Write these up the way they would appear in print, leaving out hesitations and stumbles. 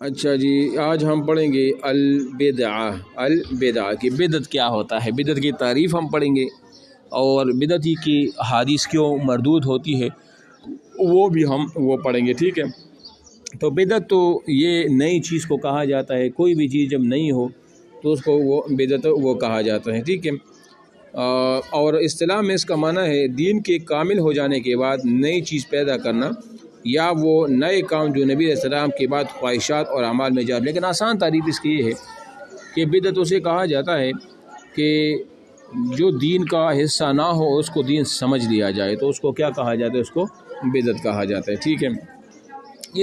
اچھا جی، آج ہم پڑھیں گے البدعہ کی بدعت کیا ہوتا ہے، بدعت کی تعریف ہم پڑھیں گے، اور بدعتی کی حدیث کیوں مردود ہوتی ہے وہ بھی ہم پڑھیں گے، ٹھیک ہے۔ تو بدعت تو یہ نئی چیز کو کہا جاتا ہے، کوئی بھی چیز جب نئی ہو تو اس کو وہ بدعت کہا جاتا ہے، ٹھیک ہے۔ اور اصطلاح میں اس کا معنی ہے دین کے کامل ہو جانے کے بعد نئی چیز پیدا کرنا، یا وہ نئے کام جو نبی علیہ السلام کے بعد خواہشات اور اعمال میں جا۔ لیکن آسان تعریف اس کی یہ ہے کہ بدعت اسے کہا جاتا ہے کہ جو دین کا حصہ نہ ہو اس کو دین سمجھ لیا جائے، تو اس کو کیا کہا جاتا ہے، اس کو بدعت کہا جاتا ہے، ٹھیک ہے۔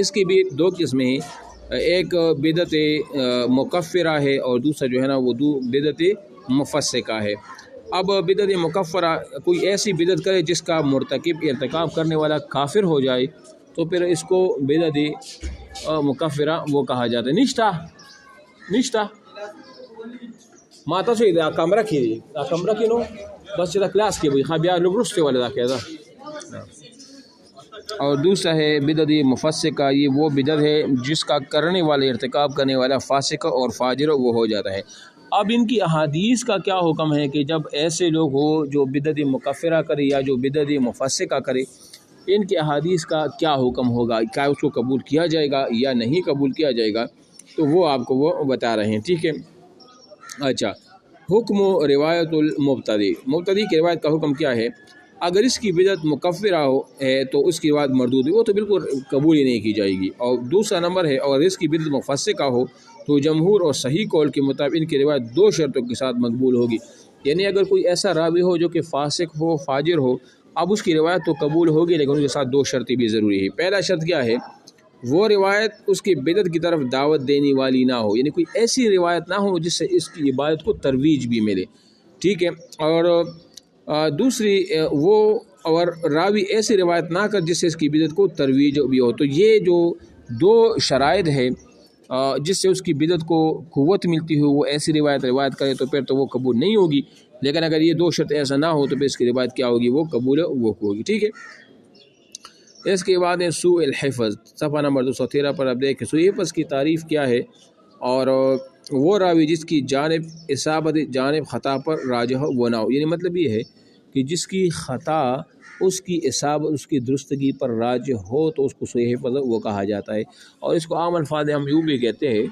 اس کی بھی دو قسمیں ہیں، ایک بدعت مکفرہ ہے اور دوسرا جو ہے نا وہ بدعت مفسقہ ہے۔ اب بدعت مکفرہ کوئی ایسی بدعت کرے جس کا مرتکب ارتکاب کرنے والا کافر ہو جائے تو پھر اس کو بدعت مکفرہ وہ کہا جاتا ہے۔ نشتا ماتا سے کمرہ کی نو بس چلا کلاس کی خبیار لوگ رستے والے دا کہتا۔ اور دوسرا ہے بدعت مفسقہ، یہ وہ بدعت ہے جس کا کرنے والا ارتکاب کرنے والا فاسق اور فاجر وہ ہو جاتا ہے۔ اب ان کی احادیث کا کیا حکم ہے کہ جب ایسے لوگ ہو جو بدعت مکفرہ کرے یا جو بدعت مفسقہ کرے، ان کے احادیث کا کیا حکم ہوگا، کیا اس کو قبول کیا جائے گا یا نہیں قبول کیا جائے گا، تو وہ آپ کو وہ بتا رہے ہیں، ٹھیک ہے۔ اچھا، حکم و روایت مبتدی کی روایت کا حکم کیا ہے؟ اگر اس کی بدعت مکفرہ ہے تو اس کی روایت مردود ہے، وہ تو بالکل قبول ہی نہیں کی جائے گی۔ اور دوسرا نمبر ہے، اور اس کی بدعت مفسقہ ہو تو جمہور اور صحیح قول کے مطابق ان کی روایت دو شرطوں کے ساتھ مقبول ہوگی۔ یعنی اگر کوئی ایسا راوی ہو جو کہ فاسق ہو، فاجر ہو، اب اس کی روایت تو قبول ہوگی لیکن اس کے ساتھ دو شرطیں بھی ضروری ہے۔ پہلا شرط کیا ہے؟ وہ روایت اس کی بدعت کی طرف دعوت دینے والی نہ ہو، یعنی کوئی ایسی روایت نہ ہو جس سے اس کی عبادت کو ترویج بھی ملے، ٹھیک ہے۔ اور دوسری وہ اور راوی ایسی روایت نہ کر جس سے اس کی بدعت کو ترویج بھی ہو۔ تو یہ جو دو شرائط ہے جس سے اس کی بدعت کو قوت ملتی ہو، وہ ایسی روایت کرے تو پھر تو وہ قبول نہیں ہوگی، لیکن اگر یہ دو شرط ایسا نہ ہو تو پھر اس کی روایت کیا ہوگی، وہ قبول ہوگی، ٹھیک ہے۔ اس کے بعد ہے سوء الحفظ، صفحہ نمبر 213 پر اب دیکھیں سوء الحفظ کی تعریف کیا ہے۔ اور وہ راوی جس کی جانب اصابت جانب خطا پر راجح وہ نہ ہو، یعنی مطلب یہ ہے کہ جس کی خطا اس کی اصابت اس کی درستگی پر راجح ہو تو اس کو سوء حفظ وہ کہا جاتا ہے۔ اور اس کو عام الفاظ ہم یوں بھی کہتے ہیں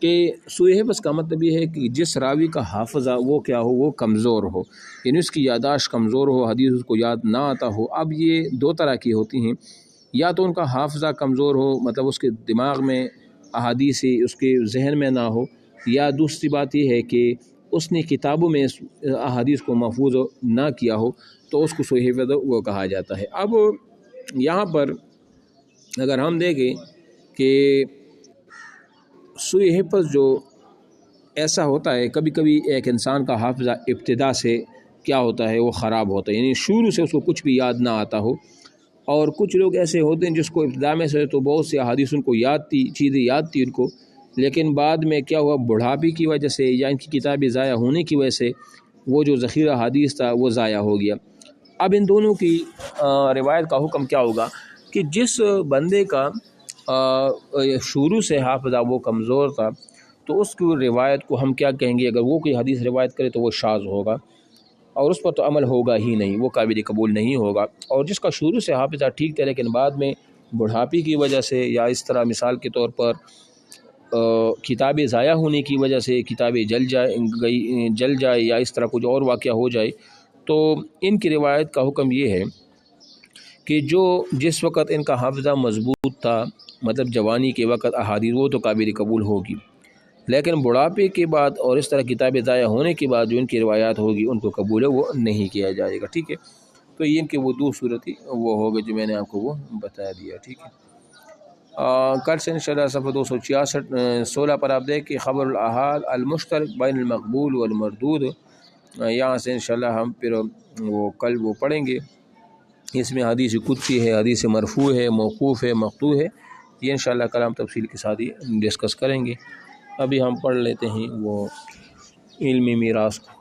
کہ سوء حفظ کا مطلب یہ ہے کہ جس راوی کا حافظہ وہ کیا ہو، وہ کمزور ہو، یعنی اس کی یادداشت کمزور ہو، حدیث اس کو یاد نہ آتا ہو۔ اب یہ دو طرح کی ہوتی ہیں، یا تو ان کا حافظہ کمزور ہو، مطلب اس کے دماغ میں احادیث اس کے ذہن میں نہ ہو، یا دوسری بات یہ ہے کہ اس نے کتابوں میں احادیث کو محفوظ نہ کیا ہو تو اس کو سوء حفظ وہ کہا جاتا ہے۔ اب یہاں پر اگر ہم دیکھیں کہ سوء حفظ جو ایسا ہوتا ہے، کبھی کبھی ایک انسان کا حافظہ ابتدا سے کیا ہوتا ہے، وہ خراب ہوتا ہے، یعنی شروع سے اس کو کچھ بھی یاد نہ آتا ہو۔ اور کچھ لوگ ایسے ہوتے ہیں جس کو ابتدا میں سے تو بہت سی احادیث ان کو یاد تھی، چیزیں یاد تھی ان کو، لیکن بعد میں کیا ہوا، بڑھاپے کی وجہ سے یا ان کی کتابیں ضائع ہونے کی وجہ سے وہ جو ذخیرہ حدیث تھا وہ ضائع ہو گیا۔ اب ان دونوں کی روایت کا حکم کیا ہوگا کہ جس بندے کا شروع سے حافظہ وہ کمزور تھا تو اس کی روایت کو ہم کیا کہیں گے، اگر وہ کوئی حدیث روایت کرے تو وہ شاذ ہوگا اور اس پر تو عمل ہوگا ہی نہیں، وہ قابل قبول نہیں ہوگا۔ اور جس کا شروع سے حافظہ ٹھیک تھا لیکن بعد میں بڑھاپے کی وجہ سے یا اس طرح مثال کے طور پر کتابیں ضائع ہونے کی وجہ سے کتابیں جل جائے یا اس طرح کچھ اور واقعہ ہو جائے، تو ان کی روایت کا حکم یہ ہے کہ جس وقت ان کا حافظہ مضبوط تھا، مطلب جوانی کے وقت احادیث وہ تو قابل قبول ہوگی، لیکن بڑھاپے کے بعد اور اس طرح کتابیں ضائع ہونے کے بعد جو ان کی روایات ہوگی ان کو قبول وہ نہیں کیا جائے گا، ٹھیک ہے۔ تو یہ ان کے وہ دو صورت وہ ہوگے جو میں نے آپ کو وہ بتا دیا، ٹھیک ہے۔ کل سے انشاءاللہ صفحہ 266 پر آپ دیکھیں خبر الاحاد المشترک بین المقبول والمردود، یہاں سے انشاءاللہ ہم پھر وہ کل وہ پڑھیں گے۔ اس میں حدیث قدسی ہے، حدیث مرفوع ہے، موقوف ہے، مقطوع ہے، یہ انشاءاللہ کل ہم تفصیل کے ساتھ ڈسکس کریں گے۔ ابھی ہم پڑھ لیتے ہیں وہ علمی میراث کو۔